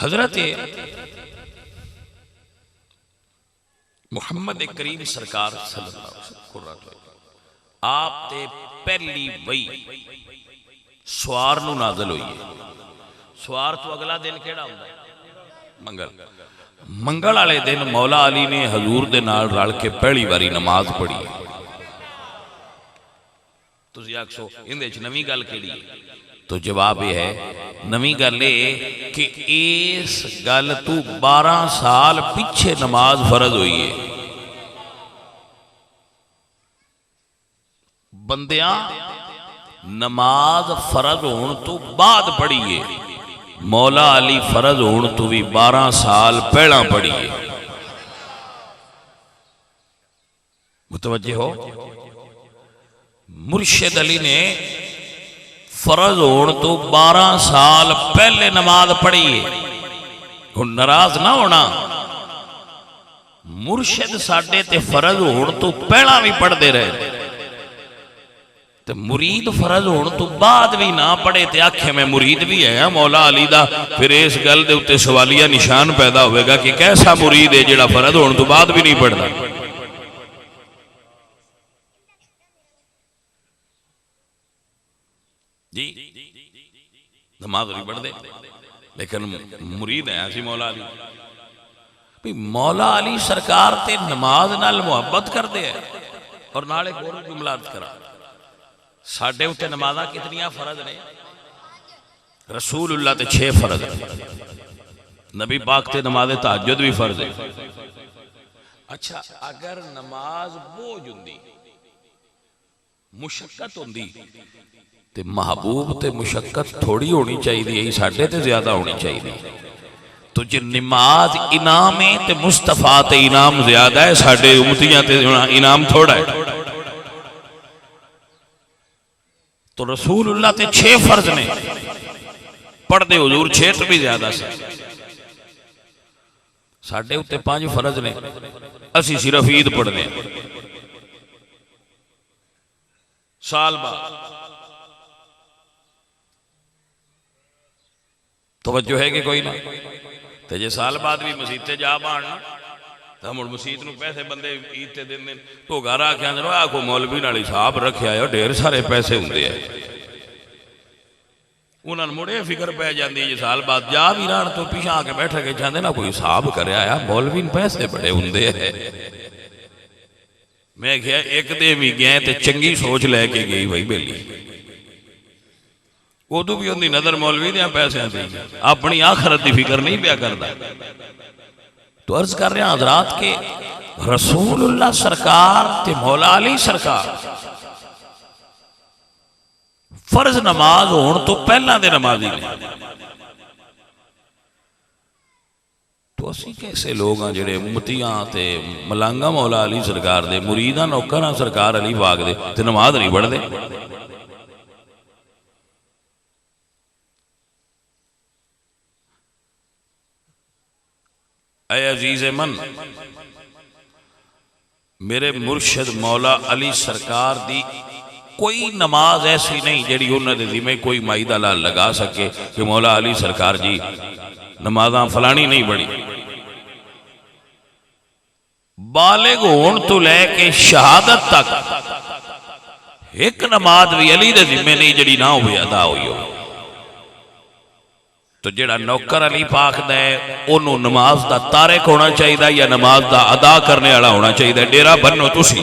हजरत मुहम्मद करीम सरकार सल्लल्लाहु अलैहि वसल्लम आप ते पहली वही सवार नूं नाज़िल हुई है। सवार तो अगला दिन केड़ा हुंदा है? मंगल। मंगल वाले दिन मौला अली ने हजूर दे नाल रल के पहली बारी नमाज पढ़ी है। तुसीं आखो इहदे च नवीं गल केड़ी है? तो जवाब यह है, नवीं गल ये कि इस गल तू 12 साल पिछे नमाज फर्ज हुई है। बंदिया नमाज फर्ज होने तो बाद पढ़ी है, मौला अली फर्ज होने तो भी 12 साल पहला पढ़ी है। मुतवज्जे हो? मुर्शिद अली ने फर्ज होने तो 12 साल पहले नमाज पढ़ी है। हुण नाराज ना होना, मुर्शिद साडे ते फर्ज होने तो पहला भी पढ़ते रहे, तो मुरीद फर्ज होने तो बाद भी ना पढ़े तो आखे मैं मुरीद भी है मौला अली दा, फिर इस गल दे उत्ते सवालिया निशान पैदा होगा कि कैसा मुरीद है जिहड़ा फर्ज होने तो बाद भी नहीं पढ़ता। जी नमाज नहीं पढ़ते लेकिन मुरीद है असी मौला अली। भाई मौला अली सरकार ते नमाज नाल मुहब्बत करते हैं। और नाल एक और जुमला अर्ज करा, साडे उत्ते नमाज़ां कितनियां फर्ज ने? रसूलुल्लाह ते 6 फर्ज ने, नबी पाक ते नमाज तहज्जुद भी फर्ज है। अच्छा अगर नमाज बोझ हुंदी, मुशक्कत हुंदी, ते महबूब ते मुशक्कत थोड़ी होनी चाहिए, साडे ते ज्यादा होनी चाहिए। तो जो नमाज इनाम है तो मुस्तफा ते इनाम ज्यादा है, साडे उम्मतियां ते इनाम थोड़ा है। तो रसूलुल्लाह ते 6 फर्ज ने, पढ़ते हुजूर 6 तो भी ज्यादा से। साडे उत्ते 5 फर्ज ने, असी सिर्फ ईद पढ़ने साल बाद। तवज्जो है कि कोई ना? तो जे साल बाद भी मसीते जा बाणना तो हम मसीत नूं पैसे बंदे ईद ते देंदे, तो घर आके आंदे आ को मौलवी नाल हिसाब रखिया है, ढेर सारे पैसे हुंदे है। उन्हां नूं मुड़े फिक्र पै जांदी जे साल बाद जा भी रहण तो पिछा आके बैठ के जांदे ना कोई हिसाब करया आ, मौलवी नूं पैसे बड़े हुंदे है। मैं कहा एक दे भी गए तो चंगी सोच लैके गई भाई बेली, उदू भी उनकी नजर मौलवी दे पैसों से, अपनी आखरत की फिक्र नहीं पिया करता। तो अर्ज कर रहे हजरात के रसूलुल्लाह सरकार ते मौला अली सरकार फर्ज नमाज होने तो पहला दे नमाजी ने। तो असी कैसे लोग हाँ जिहड़े उम्मतियां ते मलांगा मौला अली सरकार दे, मुरीदां नौकरां सरकार अली पाक दे ते नमाज नहीं पढ़ते। ऐ अजीज मन, मेरे मुर्शिद मौला अली सरकार दी कोई नमाज ऐसी नहीं जिहड़ी उन्होंने जिम्मे कोई माई दा लाल लगा सके कि मौला अली सरकार जी नमाज़ां फलानी नहीं पढ़ी। बालिग होण तो लैके शहादत तक एक नमाज भी अली दे जिम्मे नहीं जिहड़ी ना होवे अदा हुई हो। तो जेड़ा नौकर अली पाक दा है ओनू नमाज दा तारिक होना चाहिए या नमाज दा अदा करने वाला होना चाहिए? डेरा बनो तुसी।